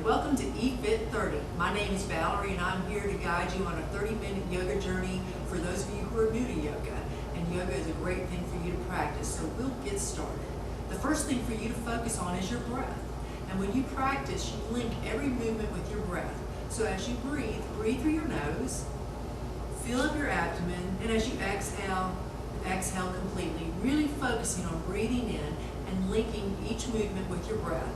welcome to eFit 30. My name is Valerie and I'm here to guide you on a 30-minute yoga journey for those of you who are new to yoga. And yoga is a great thing for you to practice, so we'll get started. The first thing for you to focus on is your breath. And when you practice, you link every movement with your breath. So as you breathe, breathe through your nose, fill up your abdomen, and as you exhale, exhale completely, really focusing on breathing in and linking each movement with your breath.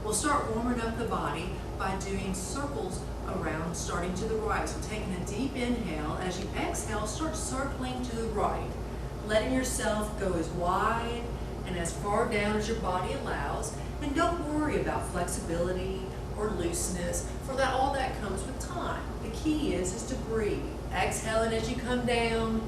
We'll start warming up the body by doing circles around, starting to the right. So taking a deep inhale, as you exhale, start circling to the right, letting yourself go as wide and as far down as your body allows. And don't worry about flexibility or looseness, for that all that comes with time. The key is to breathe. Exhaling as you come down,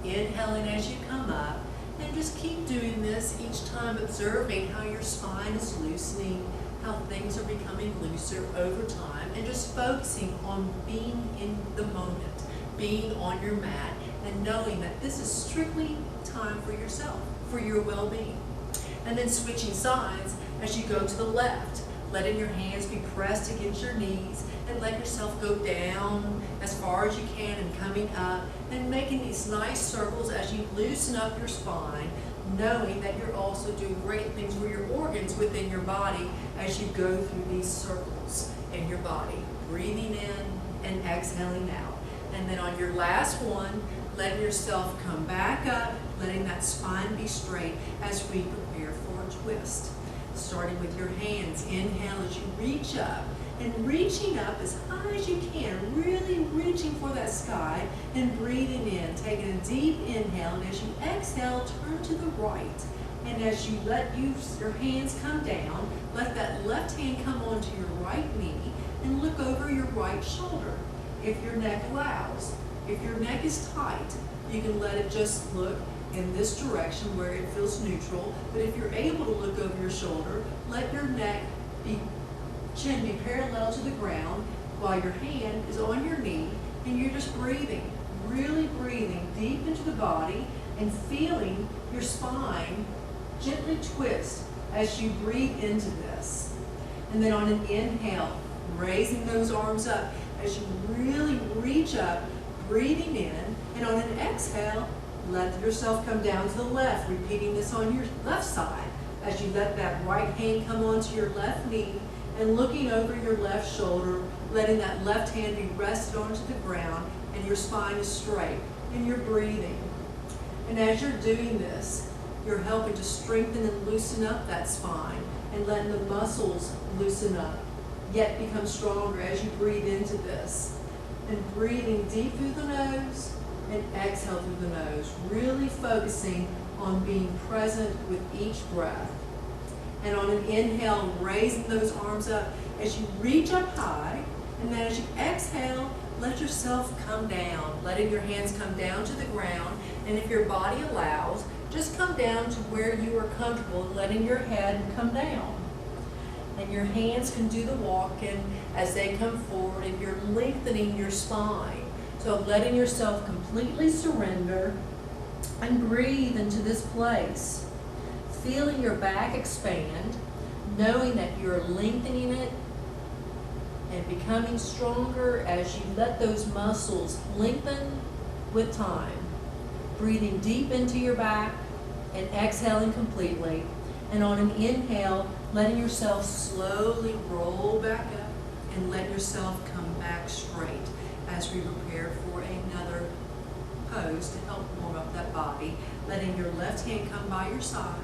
inhaling as you come up, and just keep doing this each time, observing how your spine is loosening, how things are becoming looser over time, and just focusing on being in the moment, being on your mat, and knowing that this is strictly time for yourself, for your well-being. And then switching sides as you go to the left, letting your hands be pressed against your knees, and let yourself go down as far as you can and coming up, and making these nice circles as you loosen up your spine, knowing that you're also doing great things for your organs within your body as you go through these circles in your body, breathing in and exhaling out. And then on your last one, letting yourself come back up, letting that spine be straight as we prepare for a twist. Starting with your hands, inhale as you reach up, and reaching up as high as you can, really reaching for that sky, and breathing in, taking a deep inhale, and as you exhale, turn to the right. And as you let your hands come down, let that left hand come onto your right knee, and look over your right shoulder, if your neck allows. If your neck is tight, you can let it just look in this direction where it feels neutral, but if you're able to look over your shoulder, let your chin be parallel to the ground while your hand is on your knee, and you're just breathing, really breathing deep into the body and feeling your spine gently twist as you breathe into this. And then on an inhale, raising those arms up as you really reach up, breathing in, and on an exhale, let yourself come down to the left, repeating this on your left side as you let that right hand come onto your left knee and looking over your left shoulder, letting that left hand be rested onto the ground, and your spine is straight and you're breathing. And as you're doing this, you're helping to strengthen and loosen up that spine and letting the muscles loosen up, yet become stronger as you breathe into this. And breathing deep through the nose and exhale through the nose, really focusing on being present with each breath. And on an inhale, raising those arms up as you reach up high, and then as you exhale, let yourself come down, letting your hands come down to the ground, and if your body allows, just come down to where you are comfortable, letting your head come down. And your hands can do the walking as they come forward, and you're lengthening your spine. So letting yourself completely surrender and breathe into this place. Feeling your back expand, knowing that you're lengthening it and becoming stronger as you let those muscles lengthen with time. Breathing deep into your back and exhaling completely. And on an inhale, letting yourself slowly roll back up and let yourself come back straight as we prepare for another pose to help warm up that body. Letting your left hand come by your side.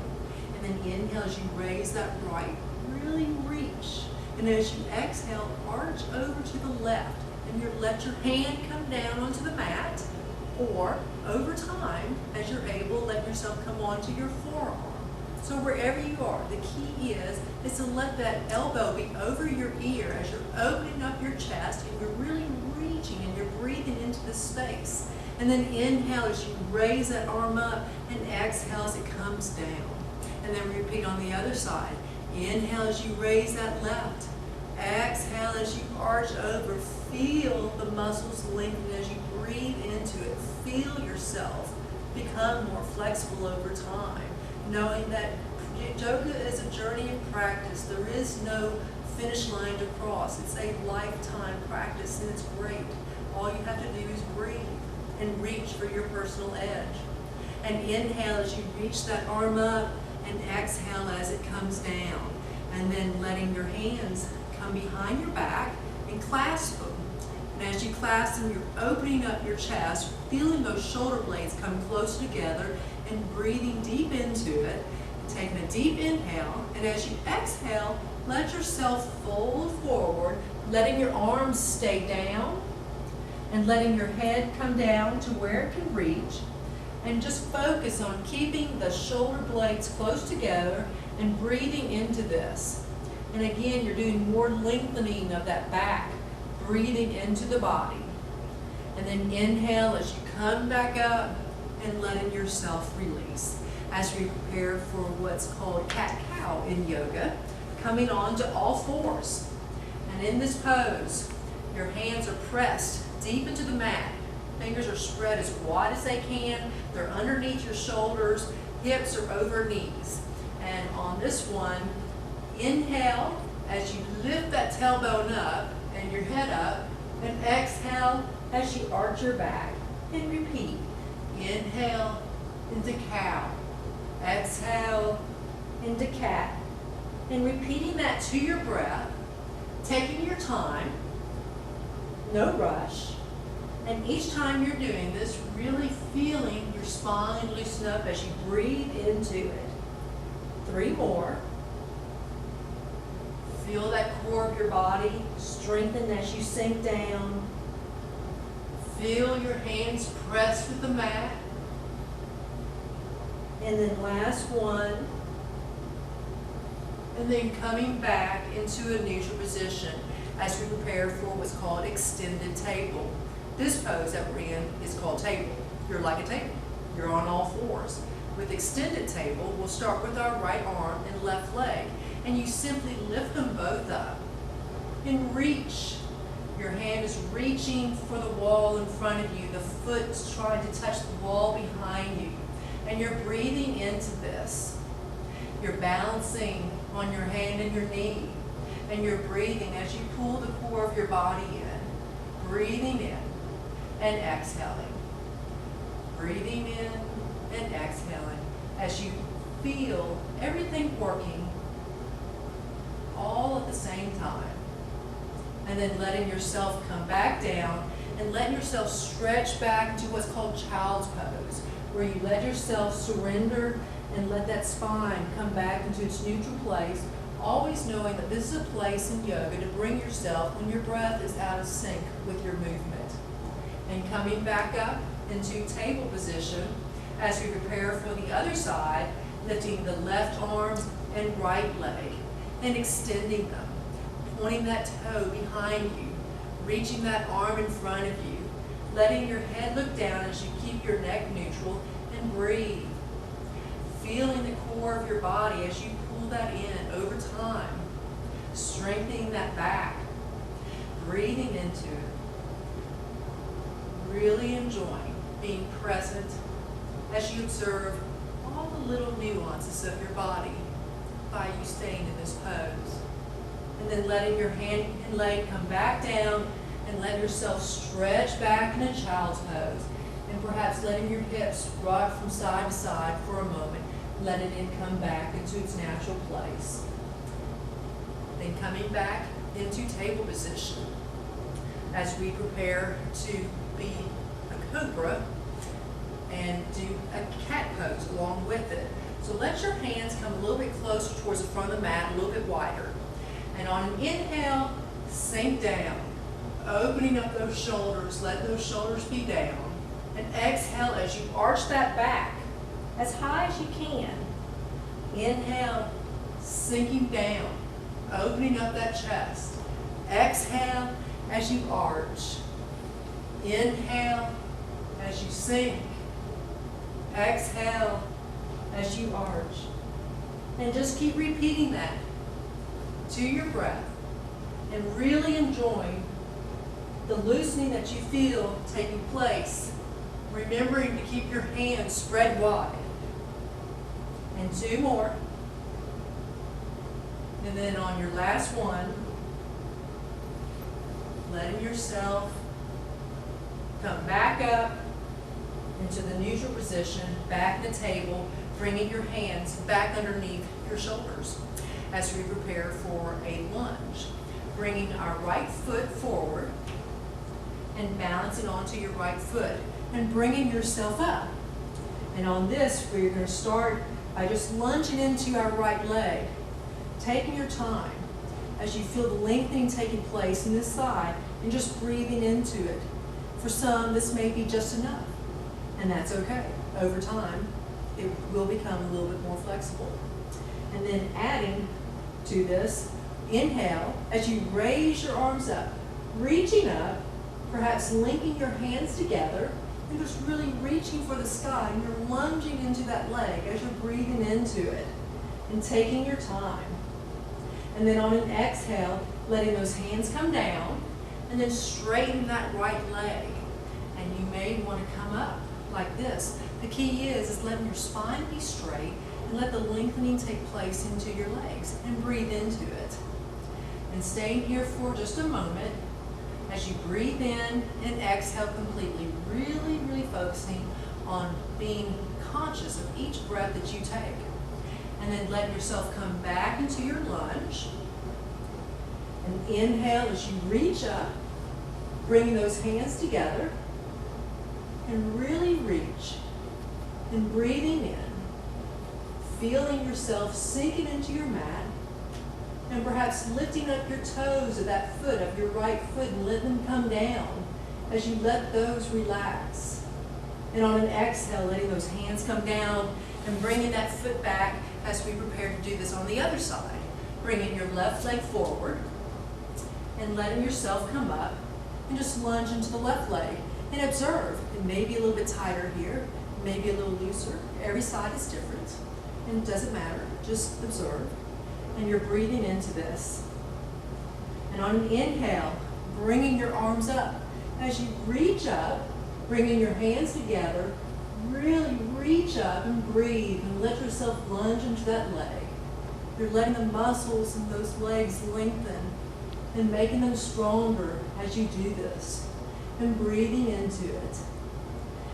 And then inhale as you raise that right, really reach. And as you exhale, arch over to the left, and you let your hand come down onto the mat, or over time, as you're able, let yourself come onto your forearm. So wherever you are, the key is to let that elbow be over your ear as you're opening up your chest, and you're really reaching and you're breathing into the space. And then inhale as you raise that arm up, and exhale as it comes down. And then repeat on the other side. Inhale as you raise that left. Exhale as you arch over. Feel the muscles lengthen as you breathe into it. Feel yourself become more flexible over time, knowing that yoga is a journey of practice. There is no finish line to cross. It's a lifetime practice and it's great. All you have to do is breathe and reach for your personal edge. And inhale as you reach that arm up, and exhale as it comes down. And then letting your hands come behind your back and clasp them. And as you clasp them, you're opening up your chest, feeling those shoulder blades come close together, and breathing deep into it. And taking a deep inhale, and as you exhale, let yourself fold forward, letting your arms stay down, and letting your head come down to where it can reach. And just focus on keeping the shoulder blades close together and breathing into this. And again, you're doing more lengthening of that back, breathing into the body. And then inhale as you come back up and letting yourself release. As we prepare for what's called cat-cow in yoga, coming on to all fours. And in this pose, your hands are pressed deep into the mat. Fingers are spread as wide as they can. They're underneath your shoulders. Hips are over knees. And on this one, inhale as you lift that tailbone up and your head up. And exhale as you arch your back. And repeat. Inhale into cow. Exhale into cat. And repeating that to your breath. Taking your time. No rush. And each time you're doing this, really feeling your spine loosen up as you breathe into it. 3 more. Feel that core of your body strengthen as you sink down. Feel your hands pressed with the mat. And then last one. And then coming back into a neutral position as we prepare for what's called extended table. This pose that we're in is called table. You're like a table. You're on all fours. With extended table, we'll start with our right arm and left leg. And you simply lift them both up and reach. Your hand is reaching for the wall in front of you. The foot is trying to touch the wall behind you. And you're breathing into this. You're balancing on your hand and your knee. And you're breathing as you pull the core of your body in. Breathing in. And exhaling. Breathing in and exhaling as you feel everything working all at the same time. And then letting yourself come back down and letting yourself stretch back into what's called child's pose, where you let yourself surrender and let that spine come back into its neutral place, always knowing that this is a place in yoga to bring yourself when your breath is out of sync with your movement. And coming back up into table position as we prepare for the other side, lifting the left arm and right leg and extending them, pointing that toe behind you, reaching that arm in front of you, letting your head look down as you keep your neck neutral and breathe. Feeling the core of your body as you pull that in over time, strengthening that back, breathing into it. Really enjoying being present as you observe all the little nuances of your body by you staying in this pose. And then letting your hand and leg come back down and let yourself stretch back in a child's pose. And perhaps letting your hips rock from side to side for a moment, letting it come back into its natural place. Then coming back into table position as we prepare to be a cobra and do a cat pose along with it. So let your hands come a little bit closer towards the front of the mat, a little bit wider. And on an inhale, sink down, opening up those shoulders, let those shoulders be down. And exhale as you arch that back as high as you can. Inhale, sinking down, opening up that chest. Exhale as you arch. Inhale as you sink. Exhale as you arch. And just keep repeating that to your breath and really enjoying the loosening that you feel taking place. Remembering to keep your hands spread wide. And 2 more. And then on your last one, letting yourself come back up into the neutral position, back in the table, bringing your hands back underneath your shoulders as we prepare for a lunge. Bringing our right foot forward and balancing onto your right foot and bringing yourself up. And on this, we're going to start by just lunging into our right leg, taking your time as you feel the lengthening taking place in this side and just breathing into it. For some, this may be just enough, and that's okay. Over time, it will become a little bit more flexible. And then adding to this, inhale as you raise your arms up, reaching up, perhaps linking your hands together, and just really reaching for the sky, and you're lunging into that leg as you're breathing into it and taking your time. And then on an exhale, letting those hands come down and then straighten that right leg. And you may want to come up like this. The key is letting your spine be straight and let the lengthening take place into your legs and breathe into it. And staying here for just a moment as you breathe in and exhale completely, really, really focusing on being conscious of each breath that you take. And then let yourself come back into your lunge. And inhale as you reach up, bringing those hands together, and really reach. And breathing in, feeling yourself sinking into your mat, and perhaps lifting up your toes of that foot, of your right foot, and let them come down as you let those relax. And on an exhale, letting those hands come down and bringing that foot back as we prepare to do this on the other side. Bringing your left leg forward and letting yourself come up and just lunge into the left leg. And observe, it may be a little bit tighter here, maybe a little looser. Every side is different, and it doesn't matter. Just observe. And you're breathing into this. And on an inhale, bringing your arms up. As you reach up, bringing your hands together, really reach up and breathe and let yourself lunge into that leg. You're letting the muscles in those legs lengthen and making them stronger as you do this. And breathing into it.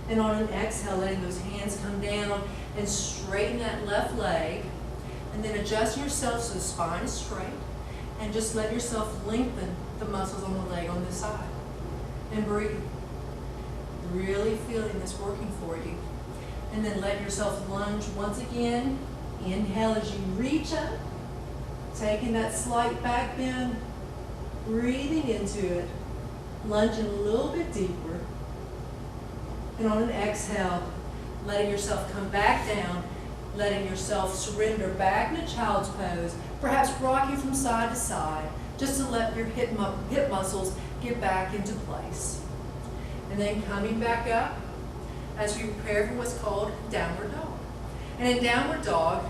And on an exhale, letting those hands come down and straighten that left leg. And then adjust yourself so the spine is straight. And just let yourself lengthen the muscles on the leg on this side. And breathe. Really feeling this working for you. And then let yourself lunge once again. Inhale as you reach up. Taking that slight back bend. Breathing into it. Lunging a little bit deeper. And on an exhale, letting yourself come back down, letting yourself surrender back into child's pose, perhaps rocking from side to side, just to let your hip muscles get back into place. And then coming back up as we prepare for what's called downward dog. And in downward dog,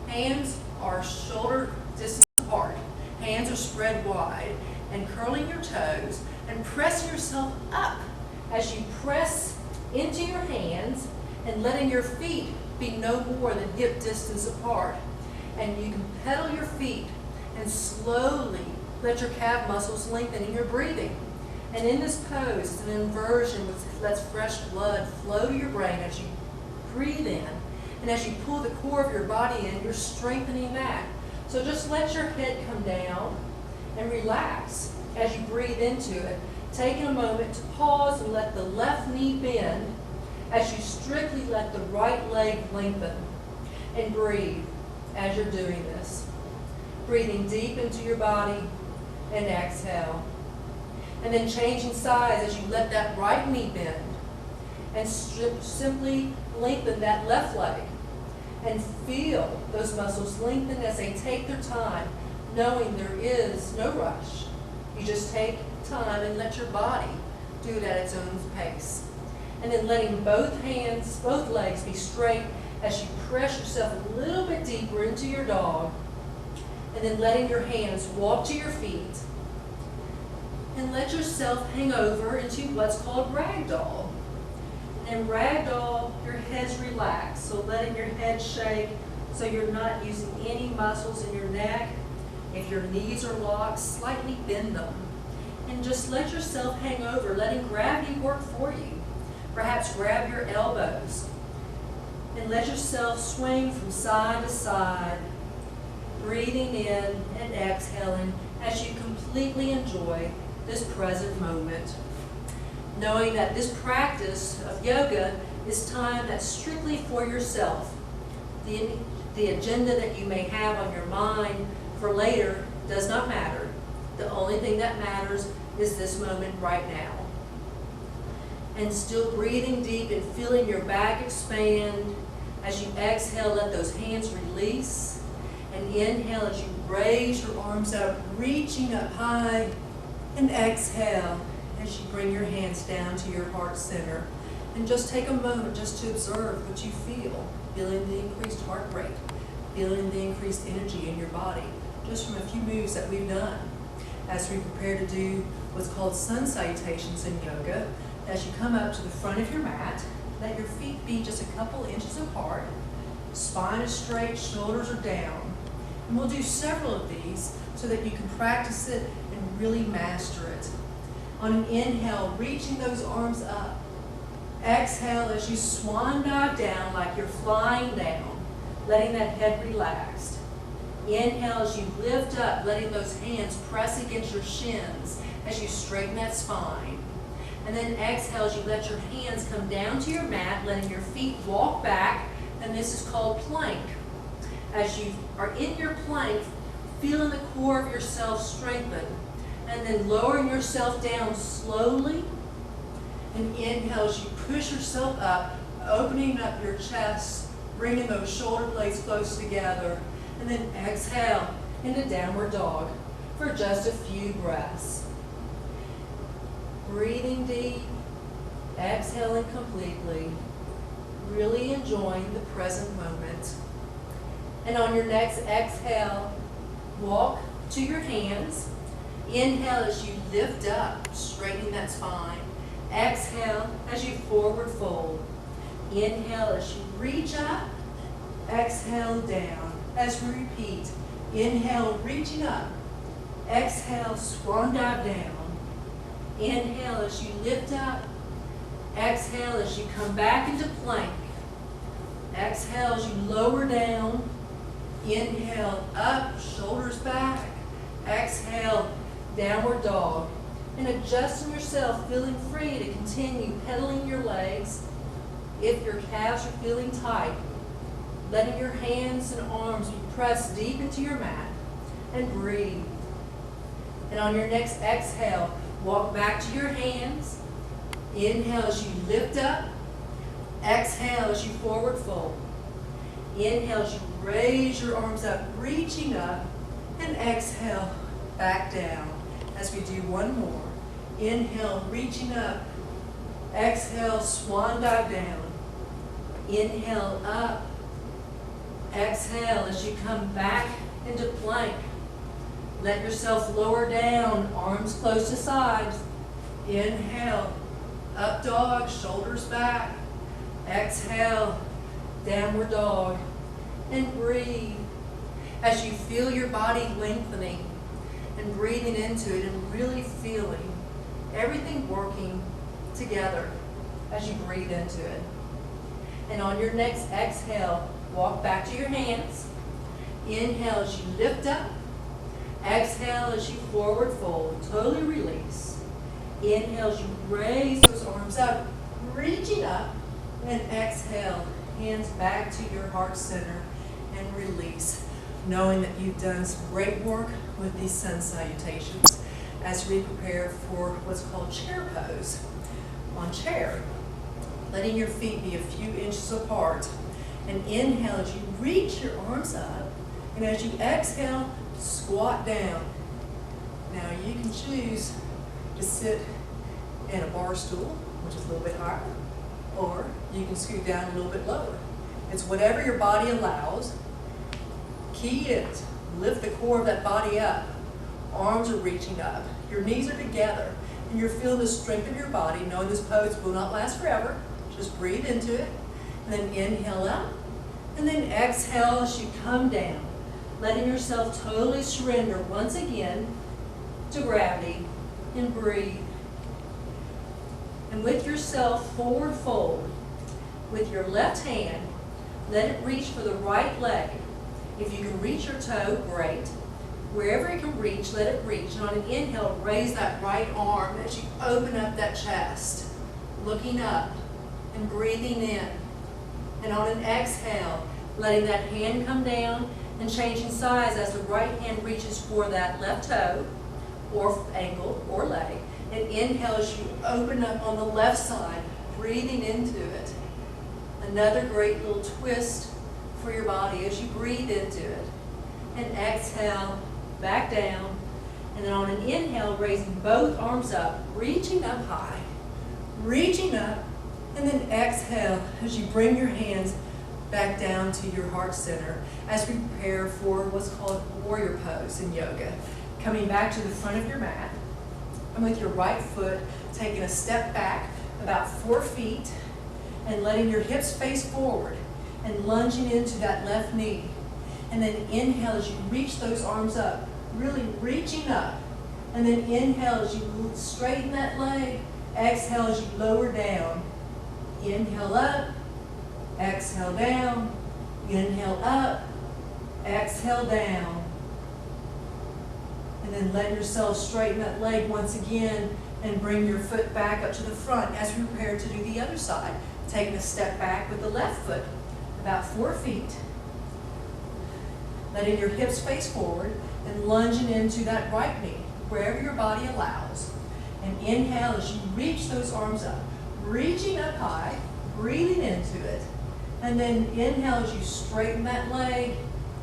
hands are shoulder distance apart. Hands are spread wide, and curling your toes and pressing yourself up as you press into your hands and letting your feet be no more than hip distance apart. And you can pedal your feet and slowly let your calf muscles lengthen in your breathing. And in this pose, it's an inversion which lets fresh blood flow to your brain as you breathe in. And as you pull the core of your body in, you're strengthening that. So just let your head come down and relax as you breathe into it. Taking a moment to pause and let the left knee bend as you strictly let the right leg lengthen. And breathe as you're doing this. Breathing deep into your body and exhale. And then changing sides as you let that right knee bend. And simply lengthen that left leg. And feel those muscles lengthen as they take their time, knowing there is no rush. You just take time and let your body do it at its own pace. And then letting both hands, both legs be straight as you press yourself a little bit deeper into your dog. And then letting your hands walk to your feet. And let yourself hang over into what's called ragdoll. And ragdoll, your head's relaxed, so letting your head shake so you're not using any muscles in your neck. If your knees are locked, slightly bend them. and just let yourself hang over, letting gravity work for you. Perhaps grab your elbows and let yourself swing from side to side, breathing in and exhaling as you completely enjoy this present moment. Knowing that this practice of yoga is time that's strictly for yourself. The agenda that you may have on your mind for later does not matter. The only thing that matters is this moment right now. And still breathing deep and feeling your back expand. As you exhale, let those hands release. And inhale as you raise your arms up, reaching up high. And exhale as you bring your hands down to your heart center. And just take a moment just to observe what you feel. Feeling the increased heart rate. Feeling the increased energy in your body. Just from a few moves that we've done. As we prepare to do what's called sun salutations in yoga, as you come up to the front of your mat, let your feet be just a couple inches apart. Spine is straight, shoulders are down. And we'll do several of these so that you can practice it and really master it. On an inhale, reaching those arms up. Exhale as you swan dive down like you're flying down, letting that head relax. Inhale as you lift up, letting those hands press against your shins as you straighten that spine. And then exhale as you let your hands come down to your mat, letting your feet walk back, and this is called plank. As you are in your plank, feeling the core of yourself strengthen, and then lowering yourself down slowly. And inhale as you push yourself up, opening up your chest, bringing those shoulder blades close together. And then exhale into downward dog for just a few breaths. Breathing deep, exhaling completely, really enjoying the present moment. And on your next exhale, walk to your hands. Inhale as you lift up, straightening that spine. Exhale as you forward fold. Inhale as you reach up. Exhale down. As we repeat, inhale, reaching up. Exhale, swan dive down. Inhale as you lift up. Exhale as you come back into plank. Exhale as you lower down. Inhale, up, shoulders back. Exhale, downward dog. And adjusting yourself, feeling free to continue pedaling your legs. If your calves are feeling tight, letting your hands and arms be pressed deep into your mat, and breathe. And on your next exhale, walk back to your hands. Inhale as you lift up. Exhale as you forward fold. Inhale as you raise your arms up, reaching up, and exhale, back down. As we do one more. Inhale, reaching up. Exhale, swan dive down. Inhale, up. Exhale as you come back into plank. Let yourself lower down, arms close to sides. Inhale, up dog, shoulders back. Exhale, downward dog. And breathe as you feel your body lengthening and breathing into it and really feeling everything working together as you breathe into it. And on your next exhale, walk back to your hands. Inhale as you lift up. Exhale as you forward fold. Totally release. Inhale as you raise those arms up, reaching up. And exhale, hands back to your heart center and release. Knowing that you've done some great work with these sun salutations as we prepare for what's called chair pose. On chair, letting your feet be a few inches apart. And inhale as you reach your arms up, and as you exhale, squat down. Now you can choose to sit in a bar stool, which is a little bit higher, or you can scoot down a little bit lower. It's whatever your body allows. Key is lift the core of that body up. Arms are reaching up. Your knees are together, and you're feeling the strength of your body, knowing this pose will not last forever. Just breathe into it. And then inhale up, and then exhale as you come down, letting yourself totally surrender once again to gravity And breathe. And with yourself, forward fold. With your left hand, let it reach for the right leg. If you can reach your toe, great. Wherever it can reach, let it reach. And on an inhale, raise that right arm as you open up that chest, looking up and breathing in. And on an exhale, letting that hand come down and changing size as the right hand reaches for that left toe or ankle or leg. And inhale as you open up on the left side, breathing into it. Another great little twist for your body as you breathe into it. And exhale, back down. And then on an inhale, raising both arms up, reaching up high, reaching up. And then exhale as you bring your hands back down to your heart center as we prepare for what's called warrior pose in yoga. Coming back to the front of your mat, and with your right foot taking a step back about 4 feet and letting your hips face forward and lunging into that left knee. And then inhale as you reach those arms up, really reaching up. And then inhale as you straighten that leg. Exhale as you lower down. Inhale up, exhale down, inhale up, exhale down. And then let yourself straighten that leg once again and bring your foot back up to the front as we prepare to do the other side. Taking a step back with the left foot, about 4 feet. Letting your hips face forward and lunging into that right knee, wherever your body allows. And inhale as you reach those arms up, reaching up high, breathing into it. And then inhale as you straighten that leg,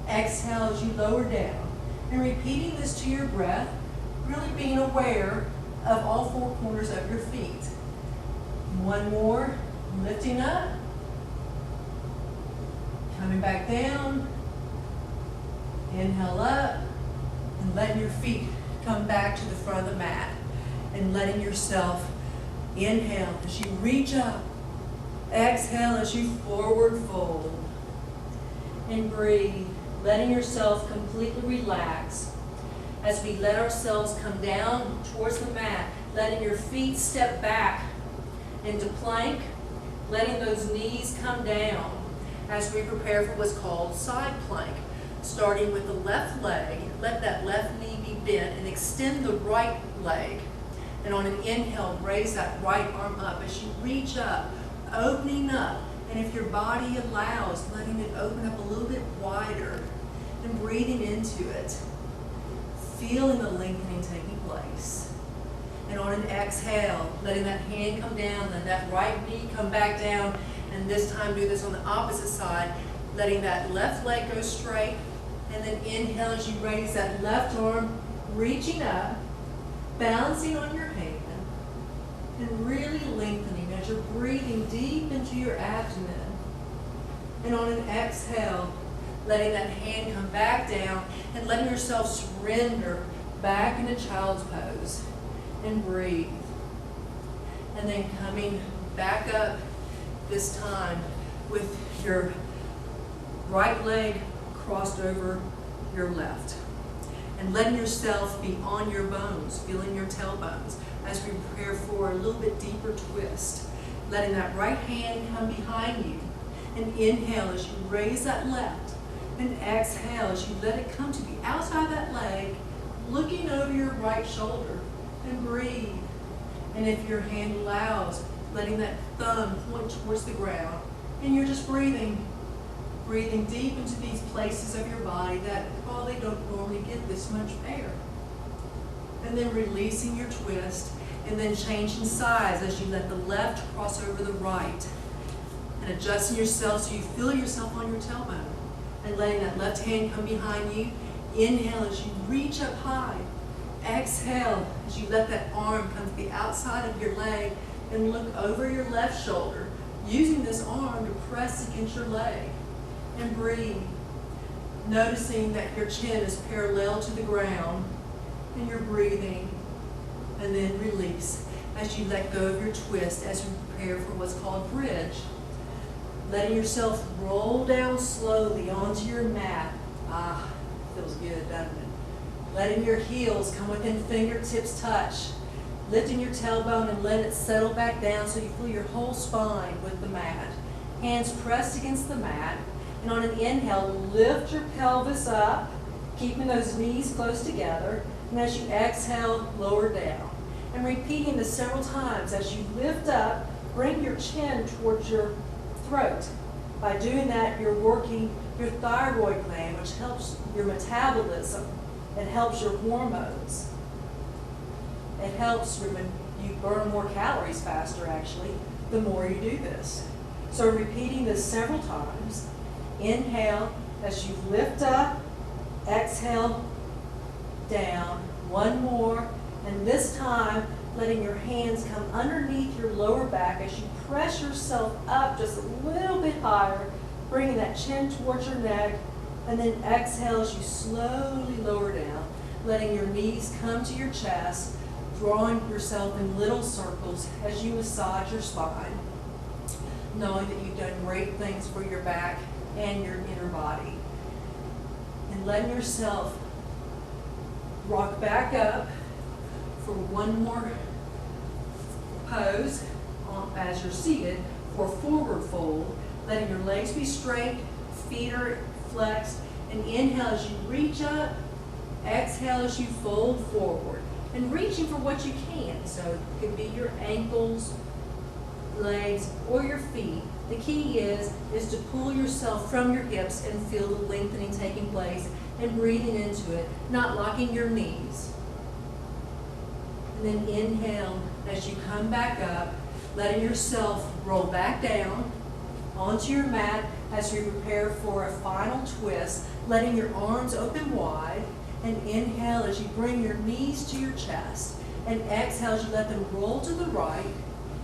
exhale as you lower down. And repeating this to your breath, really being aware of all 4 corners of your feet. One more, lifting up, coming back down, inhale up, and letting your feet come back to the front of the mat. And letting yourself inhale as you reach up, exhale as you forward fold. And breathe, letting yourself completely relax as we let ourselves come down towards the mat, letting your feet step back into plank, letting those knees come down as we prepare for what's called side plank. Starting with the left leg, let that left knee be bent and extend the right leg. And on an inhale, raise that right arm up as you reach up, opening up. And if your body allows, letting it open up a little bit wider and breathing into it. Feeling the lengthening taking place. And on an exhale, letting that hand come down and that right knee come back down. And this time do this on the opposite side, letting that left leg go straight. And then inhale as you raise that left arm, reaching up, balancing on your hand, and really lengthening as you're breathing deep into your abdomen. And on an exhale, letting that hand come back down and letting yourself surrender back into child's pose. And breathe. And then coming back up this time with your right leg crossed over your left. And letting yourself be on your bones, feeling your tailbones as we prepare for a little bit deeper twist. Letting that right hand come behind you. And inhale as you raise that left. And exhale as you let it come to the outside of that leg, looking over your right shoulder. And breathe. And if your hand allows, letting that thumb point towards the ground. And you're just breathing. Breathing deep into these places of your body that probably don't normally get this much air. And then releasing your twist and then changing size as you let the left cross over the right. And adjusting yourself so you feel yourself on your tailbone. And letting that left hand come behind you. Inhale as you reach up high. Exhale as you let that arm come to the outside of your leg and look over your left shoulder, using this arm to press against your leg. And breathe, noticing that your chin is parallel to the ground, and you're breathing. And then release as you let go of your twist as you prepare for what's called bridge. Letting yourself roll down slowly onto your mat. Feels good, doesn't it? Letting your heels come within fingertips touch lifting your tailbone and letting it settle back down so you feel your whole spine with the mat. Hands pressed against the mat. And on an inhale, lift your pelvis up, keeping those knees close together. And as you exhale, lower down. And repeating this several times. As you lift up, bring your chin towards your throat. By doing that, you're working your thyroid gland, which helps your metabolism. It helps your hormones. It helps you burn more calories faster, actually, the more you do this. So repeating this several times. Inhale as you lift up, exhale down. One more, and this time letting your hands come underneath your lower back as you press yourself up just a little bit higher, bringing that chin towards your neck, and then exhale as you slowly lower down, letting your knees come to your chest, drawing yourself in little circles as you massage your spine, knowing that you've done great things for your back and your inner body. And letting yourself rock back up for one more pose as you're seated for forward fold, letting your legs be straight, feet are flexed, and inhale as you reach up, exhale as you fold forward. And reaching for what you can, so it could be your ankles, legs, or your feet. The key is to pull yourself from your hips and feel the lengthening taking place and breathing into it, not locking your knees. And then inhale as you come back up, letting yourself roll back down onto your mat as you prepare for a final twist, letting your arms open wide, and inhale as you bring your knees to your chest, and exhale as you let them roll to the right,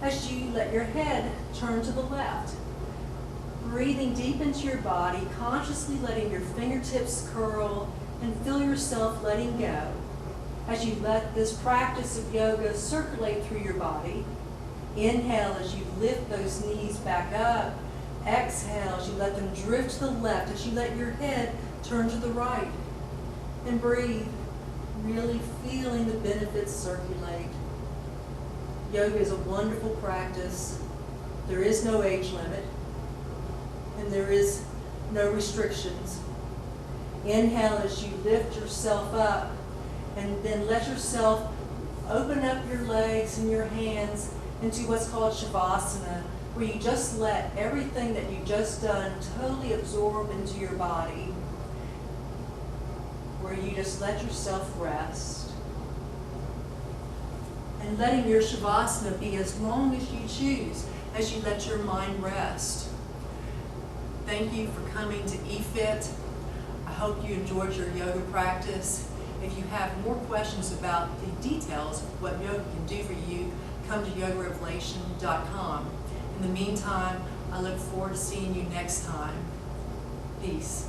as you let your head turn to the left. Breathing deep into your body, consciously letting your fingertips curl, and feel yourself letting go. As you let this practice of yoga circulate through your body, inhale as you lift those knees back up, exhale as you let them drift to the left, as you let your head turn to the right. And breathe, really feeling the benefits circulate. Yoga is a wonderful practice. There is no age limit, and there is no restrictions. Inhale as you lift yourself up, and then let yourself open up your legs and your hands into what's called Shavasana, where you just let everything that you've just done totally absorb into your body, where you just let yourself rest. And letting your Shavasana be as long as you choose as you let your mind rest. Thank you for coming to eFit. I hope you enjoyed your yoga practice. If you have more questions about the details of what yoga can do for you, come to yogarevelation.com. In the meantime, I look forward to seeing you next time. Peace.